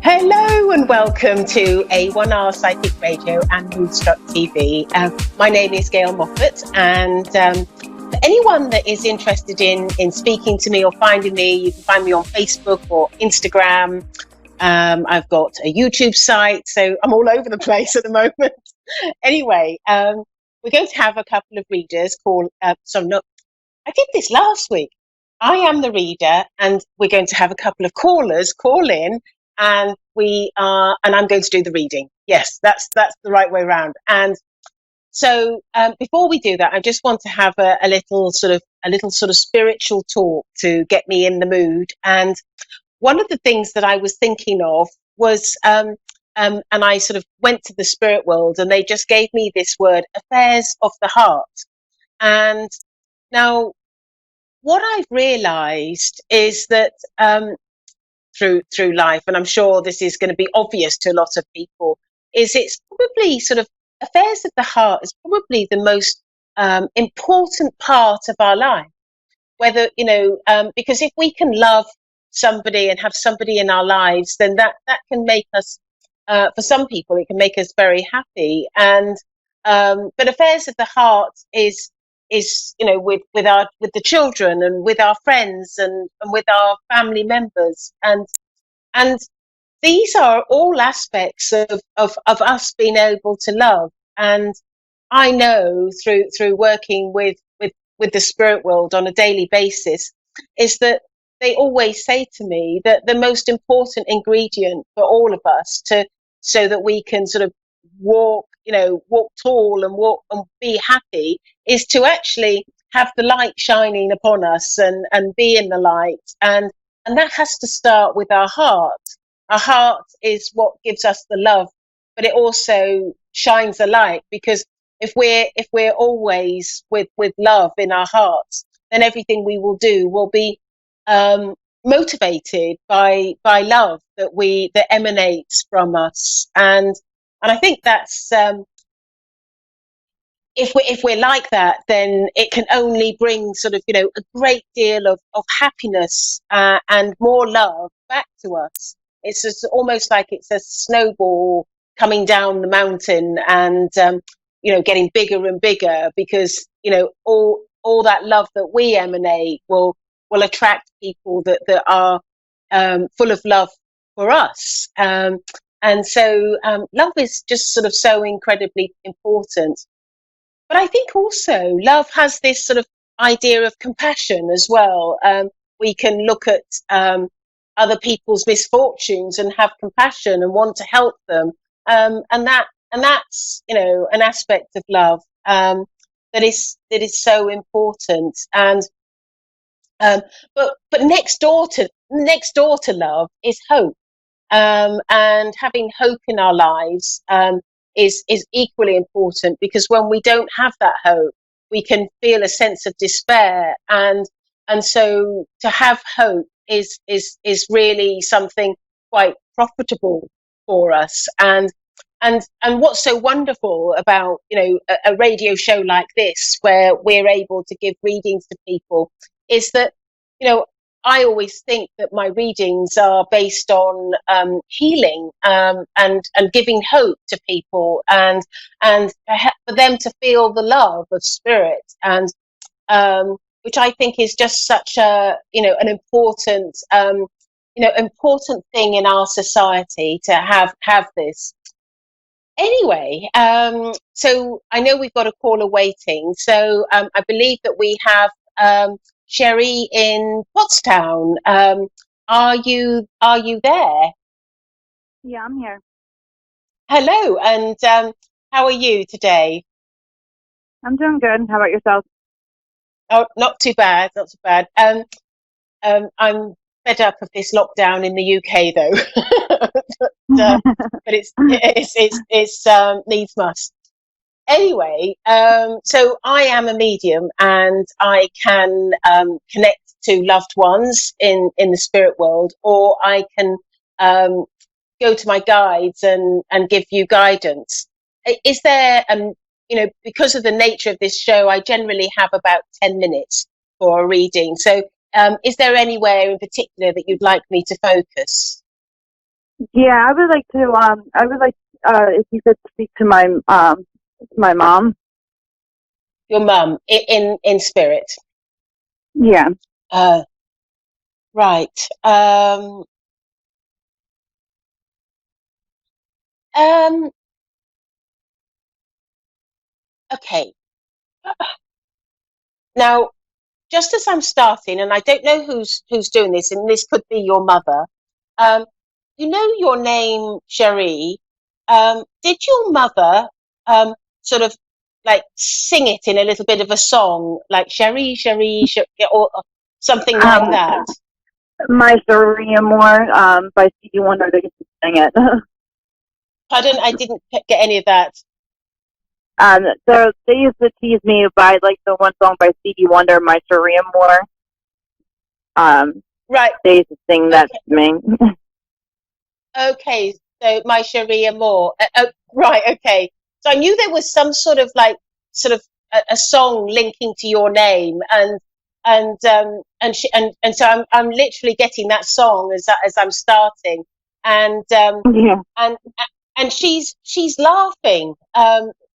Hello and welcome to A1R Psychic Radio and Moonstruck TV. My name is Gail Moffat, and for anyone that is interested in speaking to me or finding me, you can find me on Facebook or Instagram. I've got a YouTube site, so I'm all over the place at the moment. Anyway, we're going to have a couple of readers I did this last week. I am the reader, and we're going to have a couple of callers call in, and I'm going to do the reading. Yes, that's the right way around. And so before we do that, I just want to have a little sort of spiritual talk to get me in the mood. And one of the things that I was thinking of was, and I sort of went to the spirit world, and they just gave me this word, affairs of the heart. And now, what I've realised is that through life, and I'm sure this is going to be obvious to a lot of people, is it's probably sort of affairs of the heart is probably the most important part of our life. Whether, because if we can love somebody and have somebody in our lives, then that can make us, for some people, it can make us very happy. And but affairs of the heart is with the children and with our friends and with our family members, and these are all aspects of us being able to love. And I know through working with the spirit world on a daily basis is that they always say to me that the most important ingredient for all of us so that we can sort of walk tall and walk and be happy is to actually have the light shining upon us and be in the light. And that has to start with our heart. Our heart is what gives us the love, but it also shines a light, because if we're always with love in our hearts, then everything we will do will be motivated by love that emanates from us. And I think that's if we're like that, then it can only bring sort of a great deal of happiness and more love back to us. It's just almost like it's a snowball coming down the mountain, and getting bigger and bigger, because all that love that we emanate will attract people that are full of love for us. And so love is just sort of so incredibly important. But I think also love has this sort of idea of compassion as well. We can look at other people's misfortunes and have compassion and want to help them. And that's an aspect of love that is so important. And but next door to love is hope. And having hope in our lives is equally important, because when we don't have that hope, we can feel a sense of despair, and so to have hope is really something quite profitable for us. And what's so wonderful about a radio show like this, where we're able to give readings to people, is that I always think that my readings are based on healing and giving hope to people, and for them to feel the love of spirit, and which I think is just such an important important thing in our society, to have this. Anyway, so I know we've got a caller waiting, so I believe that we have Sherry in Pottstown. Are you there? Yeah, I'm here. Hello, and how are you today? I'm doing good. How about yourself? Oh, not too bad, not too bad. I'm fed up of this lockdown in the UK, though. but it's needs must. Anyway, so I am a medium, and I can connect to loved ones in the spirit world, or I can go to my guides and give you guidance. Is there, because of the nature of this show, I generally have about 10 minutes for a reading. So is there anywhere in particular that you'd like me to focus? Yeah, I would like to. If you could speak to my mom. Your mum in spirit. Yeah. Uh, right. Um, okay. Now, just as I'm starting, and I don't know who's doing this, and this could be your mother. Um, you know your name, Cherie. Did your mother sort of like sing it in a little bit of a song, like Cherie, Cherie, Cherie, or something like Um, that? my Serena Moore, by Stevie Wonder, they used to sing it. Pardon, I didn't get any of that. So they used to tease me by like the one song by Stevie Wonder, My Serena Moore. Right. They used to sing that Okay. to me. Okay, so my Sharia Moore. Right, okay. So I knew there was some sort of like sort of a song linking to your name, and so I'm literally getting that song as I'm starting, and Yeah. and and she's laughing.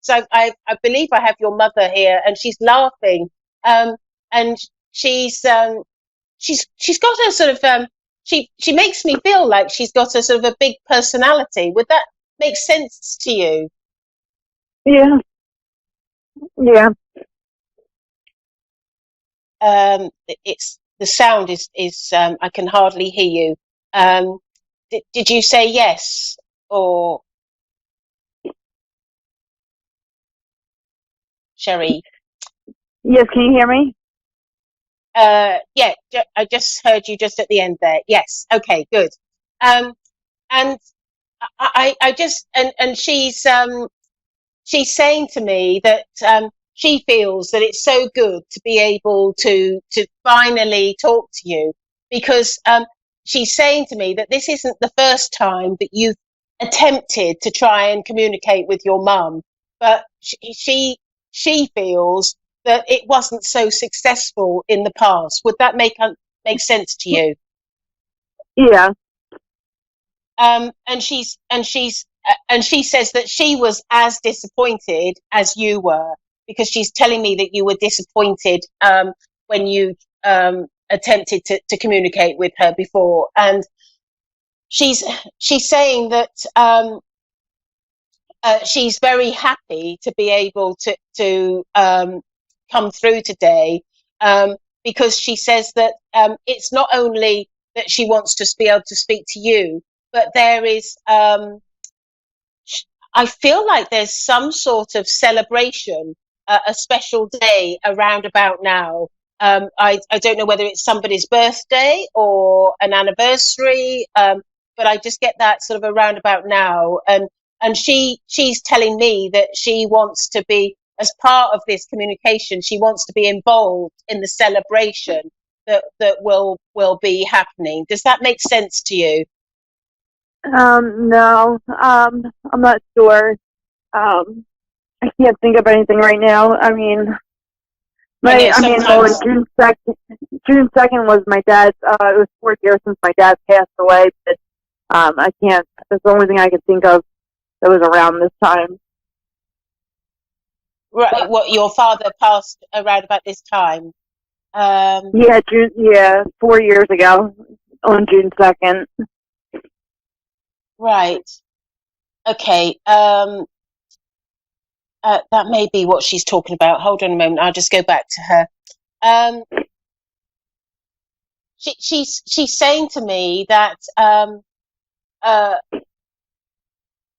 So I believe I have your mother here, and she's laughing, and she's she's got a sort of she makes me feel like she's got a sort of a big personality. Would that make sense to you? Yeah. Yeah. It's the sound is I can hardly hear you. Did you say yes or Sherry? Yes, can you hear me? Yeah, I just heard you just at the end there. Yes, okay, good. And I just and she's saying to me that she feels that it's so good to be able to finally talk to you because she's saying to me that this isn't the first time that you've attempted to try and communicate with your mum, but she feels that it wasn't so successful in the past. Would that make sense to you? Yeah. And she says that she was as disappointed as you were because she's telling me that you were disappointed when you attempted to communicate with her before, and she's she's saying that she's very happy to be able to come through today um, because she says that it's not only that she wants to be able to speak to you, but there is I feel like there's some sort of celebration, a special day around about now. I don't know whether it's somebody's birthday or an anniversary, but I just get that sort of around about now. And she's telling me that she wants to be, as part of this communication, she wants to be involved in the celebration that will be happening. Does that make sense to you? No. I'm not sure. I can't think of anything right now. I mean, I know well, sometimes. June 2nd was my dad's. It was 4 years since my dad passed away, but I can't. That's the only thing I can think of that was around this time. Right, what your father passed around about this time. Um, Yeah, June. Yeah, 4 years ago on June 2nd. right. Okay. That may be what she's talking about. Hold on a moment. I'll just go back to her. Um, she's saying to me that uh,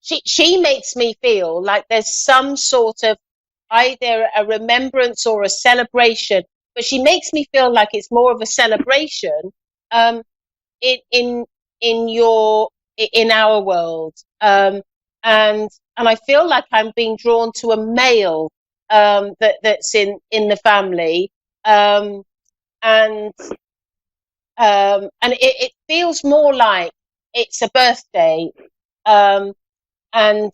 she makes me feel like there's some sort of either a remembrance or a celebration, but she makes me feel like it's more of a celebration um, in in in your in our world, and I feel like I'm being drawn to a male that's in the family, um, and and it feels more like it's a birthday, um, and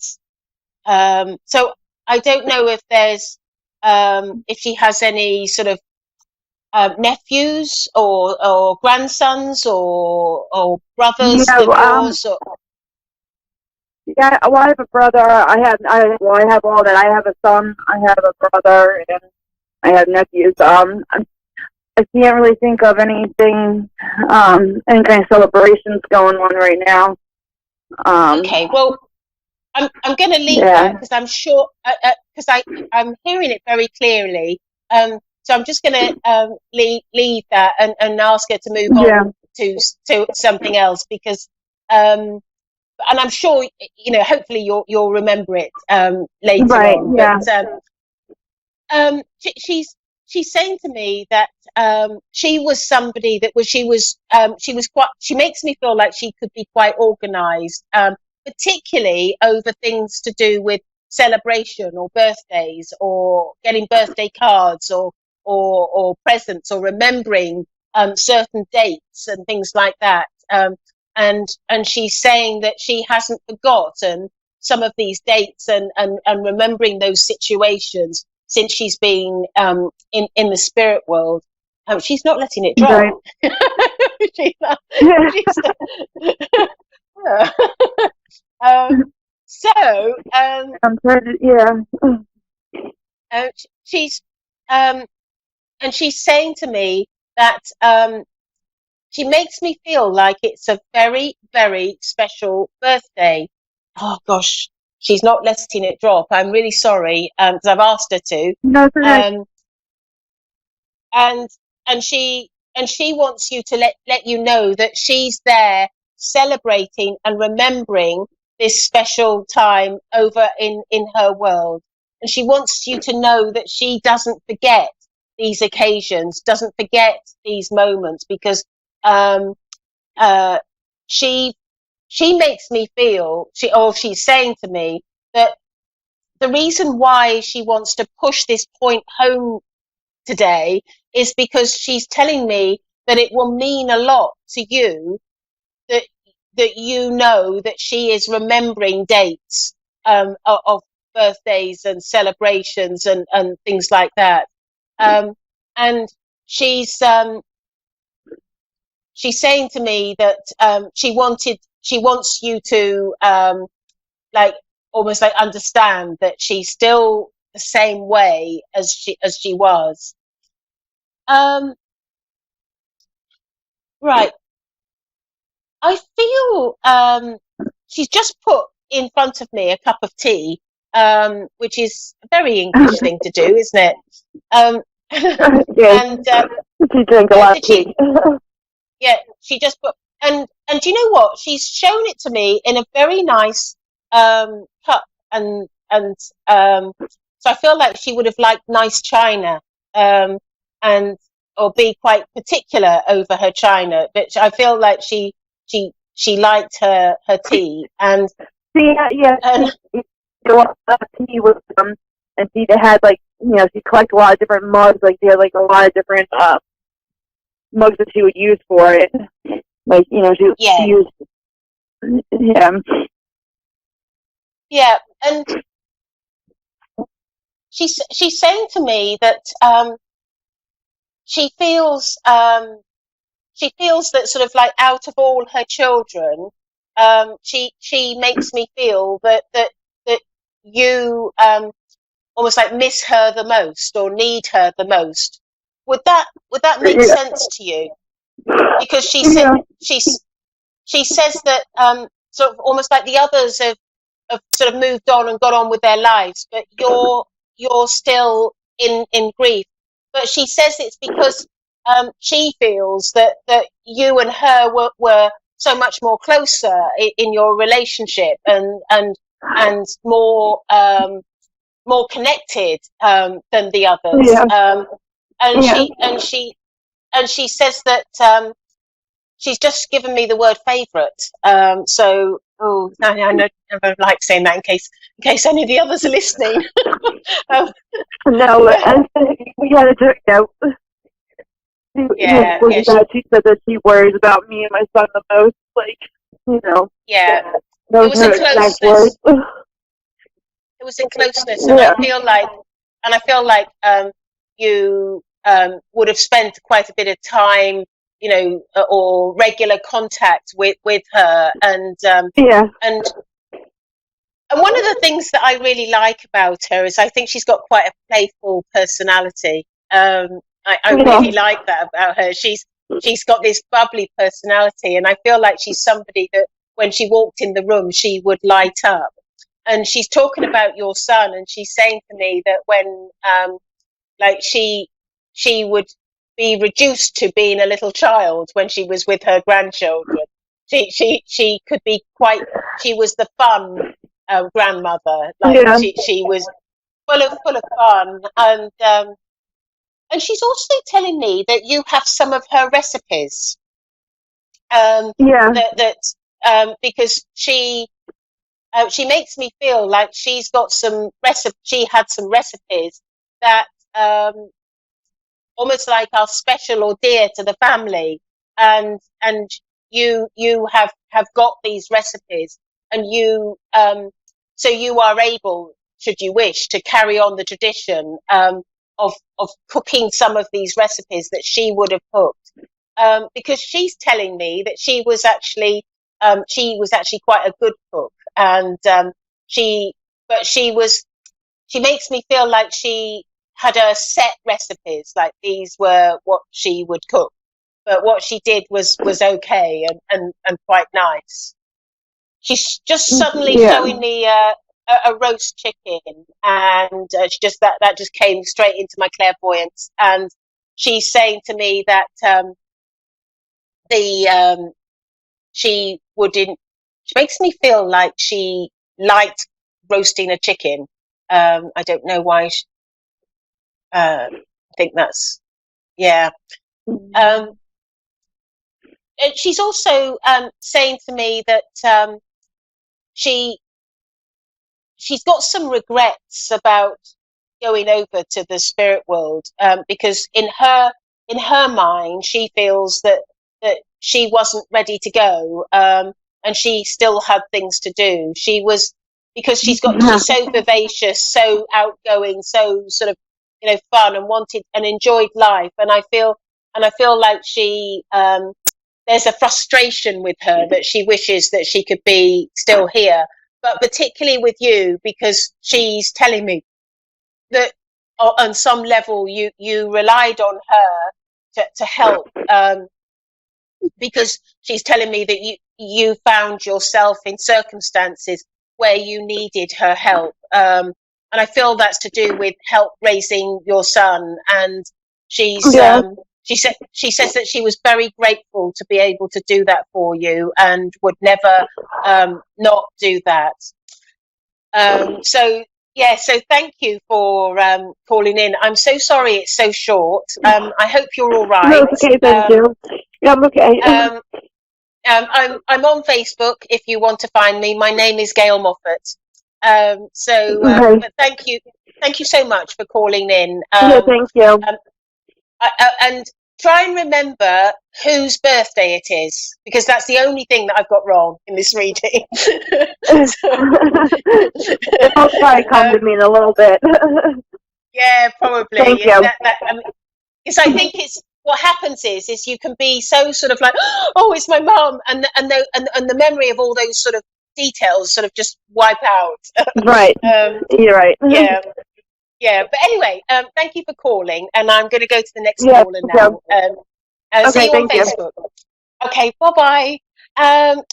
so I don't know if there's if she has any sort of nephews or grandsons or brothers Yeah, of yours or. Yeah, well, I have a brother. I have all that. I have a son. I have a brother, and I have nephews. I can't really think of anything, any kind of celebrations going on right now. Okay, well, I'm going to leave Yeah, that because I'm sure because I'm hearing it very clearly. So I'm just going to leave that and ask her to move yeah, on to something else because and I'm sure hopefully you'll remember it later right, on. But yeah, she's saying to me that she was somebody that was she was quite, she makes me feel like she could be quite organized, particularly over things to do with celebration or birthdays or getting birthday cards or presents or remembering certain dates and things like that. And she's saying that she hasn't forgotten some of these dates and remembering those situations since she's been in the spirit world. She's not letting it drop. right. she's not, Yeah, she's, um, so I'm trying to, yeah, she's um, and she's saying to me that she makes me feel like it's a very, very special birthday. Oh gosh, she's not letting it drop. I'm really sorry because I've asked her to. no, it's okay. Um, and and she wants you to let you know that she's there celebrating and remembering this special time over in her world, and she wants you to know that she doesn't forget these occasions, doesn't forget these moments, because um uh she she makes me feel, she's saying to me that the reason why she wants to push this point home today is because she's telling me that it will mean a lot to you that you know that she is remembering dates of birthdays and celebrations and things like that. And she's she's saying to me that she wants you to like almost like understand that she's still the same way as she was. Um, right. I feel she's just put in front of me a cup of tea, which is a very English thing to do, isn't it? Um, Yeah, and she drank a lot of did she? tea. Yeah, she just put, and do you know what? She's shown it to me in a very nice cup, and so I feel like she would have liked nice china, and or be quite particular over her china. But I feel like she liked her tea, Yeah, yeah, and she did a lot of tea with them, and she had like, she collected a lot of different mugs. Like she had like a lot of different mugs that she would use for it. Like she yeah, used, yeah, yeah, and she's saying to me that she feels she feels that sort of like out of all her children, she makes me feel that you almost like miss her the most or need her the most. Would that make yeah, sense to you? Because yeah, she says that sort of almost like the others have sort of moved on and got on with their lives, but you're still in grief. But she says it's because she feels that you and her were so much more closer in your relationship and more connected than the others. yeah, And yeah. she says that she's just given me the word favourite. So, I know I don't like saying that in case any of the others are listening. um, No, yeah, and we had a drink out. yeah, yeah, She said that she worries about me and my son the most. Like, yeah. It those was are a her exact words. closeness. It was a closeness, and Yeah, I feel like you would have spent quite a bit of time, or regular contact with her, yeah, and And one of the things that I really like about her is I think she's got quite a playful personality. I really like that about her. She's got this bubbly personality, and I feel like she's somebody that when she walked in the room, she would light up. And she's talking about your son, and she's saying to me that when like she would be reduced to being a little child when she was with her grandchildren. She could be quite. She was the fun grandmother. Like Yeah. she was full of fun, and she's also telling me that you have some of her recipes. Yeah. Because she makes me feel like she's got some she had some recipes that almost like are special or dear to the family, and you have got these recipes, and you so you are able, should you wish, to carry on the tradition of cooking some of these recipes that she would have cooked, because she's telling me that she was actually quite a good cook, and she but she makes me feel like she had a set recipes, like these were what she would cook, but what she did was okay, and quite nice. She's just suddenly Yeah. showing me a roast chicken, and she just that just came straight into my clairvoyance, and she's saying to me that the she wouldn't. She makes me feel like she liked roasting a chicken. I don't know why. I think that's, yeah. And she's also saying to me that she she's got some regrets about going over to the spirit world, because in her mind she feels that she wasn't ready to go, and she still had things to do. She was, because she's so vivacious, so outgoing, so sort of, fun, and wanted and enjoyed life, and I feel like she there's a frustration with her that she wishes that she could be still here, but particularly with you, because she's telling me that on some level you relied on her to help, because she's telling me that you found yourself in circumstances where you needed her help, and I feel that's to do with help raising your son, and she's Yeah. she says that she was very grateful to be able to do that for you, and would never not do that. So yeah, so thank you for calling in. I'm so sorry it's so short. I hope you're all right. No, it's okay. Thank you. Yeah, I'm okay. I'm on Facebook if you want to find me. My name is Gail Moffat. Okay. But thank you so much for calling in. Yeah, thank you. And try and remember whose birthday it is, because that's the only thing that I've got wrong in this reading. It'll probably come to me in a little bit. Yeah, probably. Thank you. Because I think it's what happens is you can be so sort of like, oh, it's my mum, and the memory of all those sort of details sort of just wipe out. Right. You're right. Yeah. Yeah, but anyway, thank you for calling, and I'm going to go to the next Yeah, caller now. See you on Facebook. Okay, bye-bye.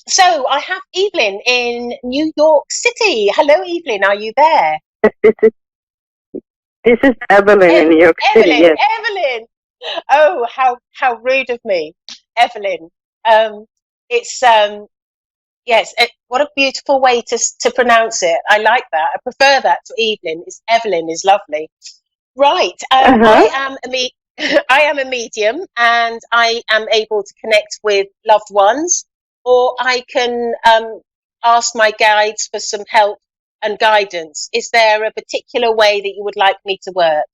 So I have Evelyn in New York City. Hello, Evelyn, are you there? This is Evelyn in New York City. Yes. Evelyn. Oh, how rude of me, Evelyn. It's yes. What a beautiful way to pronounce it. I like that. I prefer that to Evelyn. Evelyn is lovely. Right. I am I am a medium, and I am able to connect with loved ones, or I can ask my guides for some help and guidance. Is there a particular way that you would like me to work?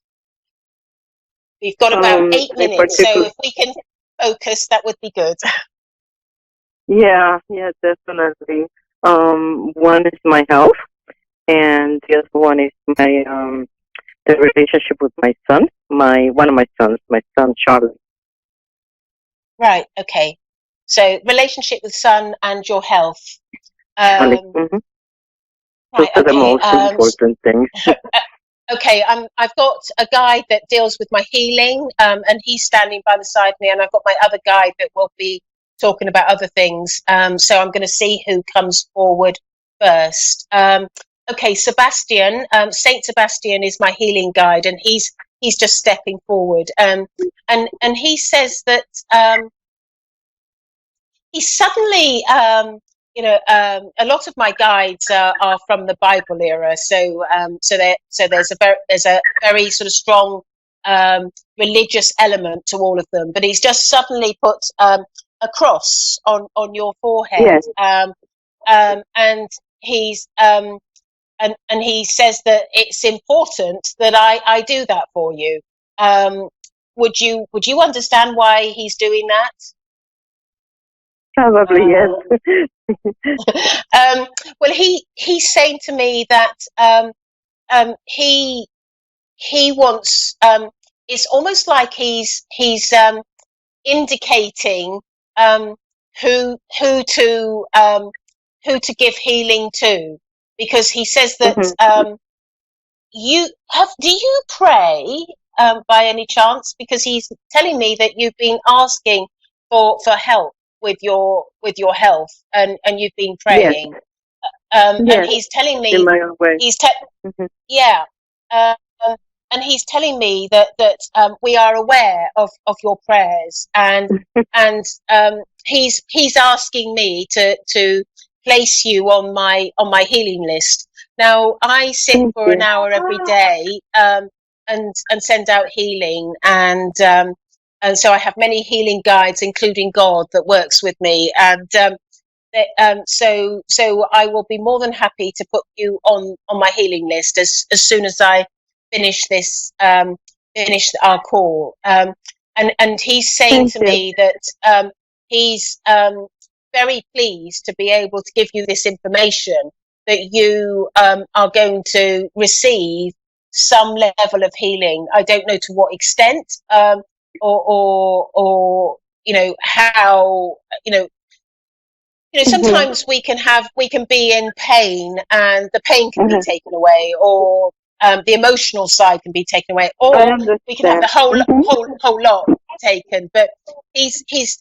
We've got about 8 minutes, so if we can focus, that would be good. Yeah, definitely. One is my health, and the other one is my the relationship with my son. One of my sons, my son Charlie. Right. Okay. So relationship with son and your health. Charlie. Right. Those Right. are the Okay. most important things. Okay. I've got a guide that deals with my healing, and he's standing by the side of me, and I've got my other guide that will be talking about other things. So I'm going to see who comes forward first. Okay, Sebastian. Saint Sebastian is my healing guide, and he's just stepping forward. And he says that he suddenly, a lot of my guides are from the Bible era, so there's a very sort of strong religious element to all of them. But he's just suddenly put a cross on your forehead, Yes. and he's and he says that it's important that I do that for you. Would you understand why he's doing that? Probably, yes. Well, he's saying to me that he wants. It's almost like he's indicating who to give healing to, because he says that do you pray by any chance? Because he's telling me that you've been asking for help with your health, and you've been praying. Yes. And he's telling me in my own way. Yeah. And he's telling me that we are aware of your prayers, and he's asking me to place you on my healing list. Now, I sit for an hour every day and send out healing, and so I have many healing guides, including God, that works with me, and so I will be more than happy to put you on my healing list as soon as I finish this finish our call. And he's saying to me that he's very pleased to be able to give you this information, that you are going to receive some level of healing. I don't know to what extent, or how, sometimes we can be in pain, and the pain can be taken away, or the emotional side can be taken away, or we can have the whole lot taken. But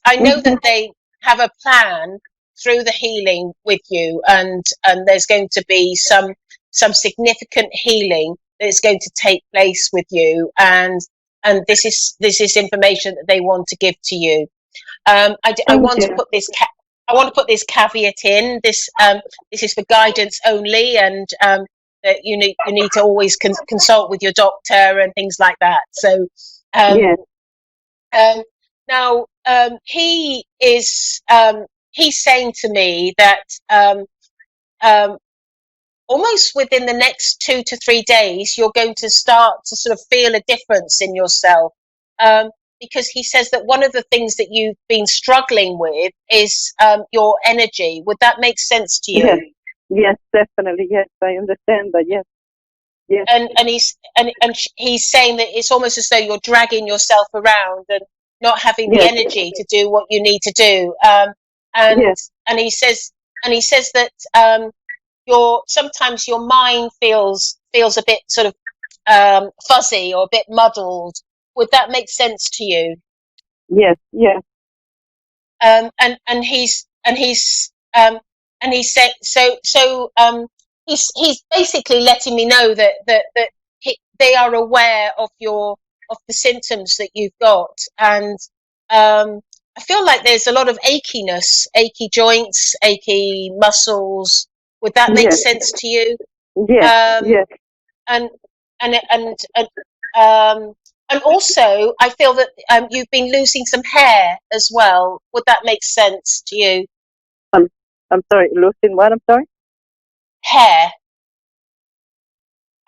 I know that they have a plan through the healing with you, and there's going to be some significant healing that is going to take place with you, and this is information that they want to give to you. I want to put this caveat in. This is for guidance only, and that you need to always consult with your doctor and things like that. So now he's saying to me that almost within the next 2 to 3 days, you're going to start to sort of feel a difference in yourself. Because he says that one of the things that you've been struggling with is your energy. Would that make sense to you? Yes, definitely. Yes, I understand that. Yes. Yes. And he's saying that it's almost as though you're dragging yourself around and not having the energy to do what you need to do. And he says that sometimes your mind feels a bit sort of fuzzy or a bit muddled. Would that make sense to you? Yes. Yes. And he's said so. He's basically letting me know that they are aware of the symptoms that you've got, and I feel like there's a lot of achiness, achy joints, achy muscles. Would that make sense to you? Yes. Yes. And also, I feel that you've been losing some hair as well. Would that make sense to you? I'm sorry, losing what? I'm sorry? Hair.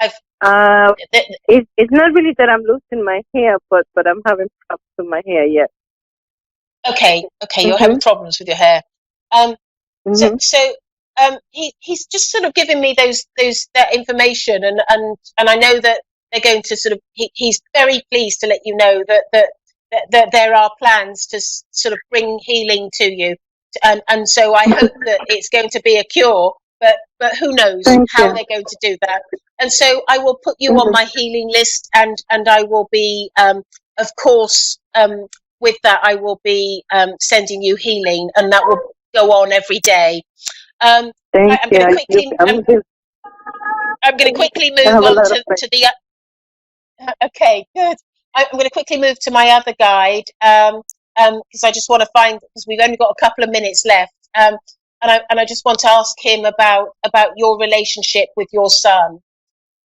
It's not really that I'm losing my hair, but I'm having problems with my hair, yes. Okay, you're having problems with your hair. So he's just sort of giving me that information, and I know that they're going to sort of. He's very pleased to let you know that there are plans to sort of bring healing to you, and so I hope that it's going to be a cure but who knows Thank how you. they're going to do that. And so I will put you on Mhm. my healing list, and I will be, of course, with that, I will be sending you healing, and that will go on every day. Thank I'm you. going to quickly, I'm going to quickly I move have a on lot of to the. Okay, good. I'm going to quickly move to my other guide, because I just want to find, because we've only got a couple of minutes left, and I just want to ask him about your relationship with your son.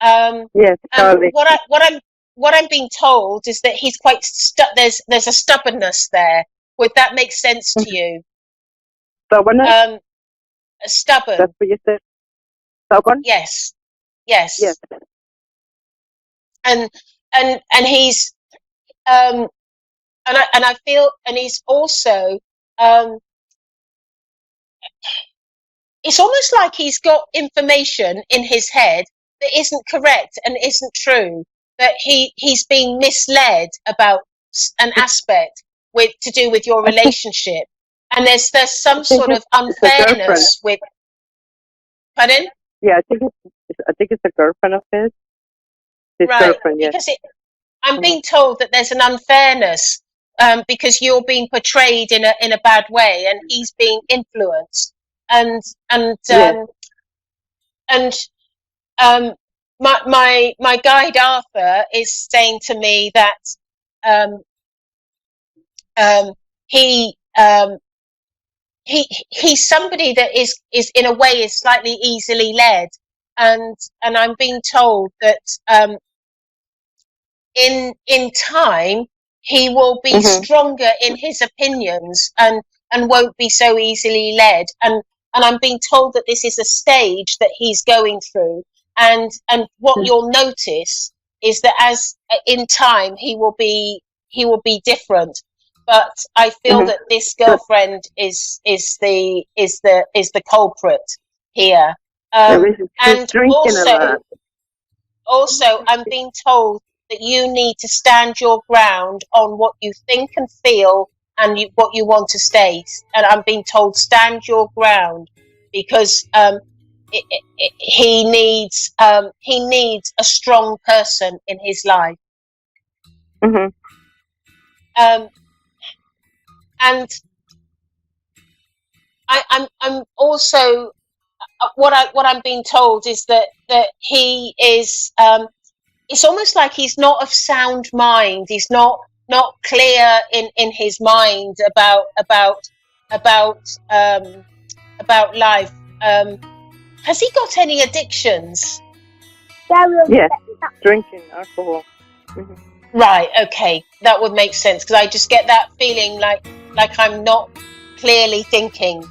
yes, And Charlie. what I'm being told is that he's quite there's a stubbornness there. Would that make sense to you? Stubbornness? Stubborn. That's what you said? Stubborn? Yes. Yes. Yes. And he's and I feel, and he's also, it's almost like he's got information in his head that isn't correct and isn't true, that he's being misled about an aspect to do with your I think relationship, and there's some I think sort of it's a girlfriend. unfairness with. Pardon? Yeah, I think it's a girlfriend of his. His Right, girlfriend, yes. because I'm Mhm. being told that there's an unfairness, because you're being portrayed in a bad way, and he's being influenced, and and Yes. um, and my guide Arthur is saying to me that um, um, he he's somebody that is in a way is slightly easily led, and I'm being told that in time he will be Mhm. stronger in his opinions, and won't be so easily led, and I'm being told that this is a stage that he's going through, and what Mhm. you'll notice is that as in time he will be different, but I feel Mhm. that this But girlfriend is the culprit here, she's and drinking a lot. also, I'm being told that you need to stand your ground on what you think and feel, and what you want to state. And I'm being told stand your ground, because he needs a strong person in his life. Mhm. Um, and I'm also, what I'm being told is that he is. It's almost like he's not of sound mind. He's not clear in his mind about life. Has he got any addictions? Yes. Drinking alcohol. Mhm. Right. Okay, that would make sense, because I just get that feeling like I'm not clearly thinking.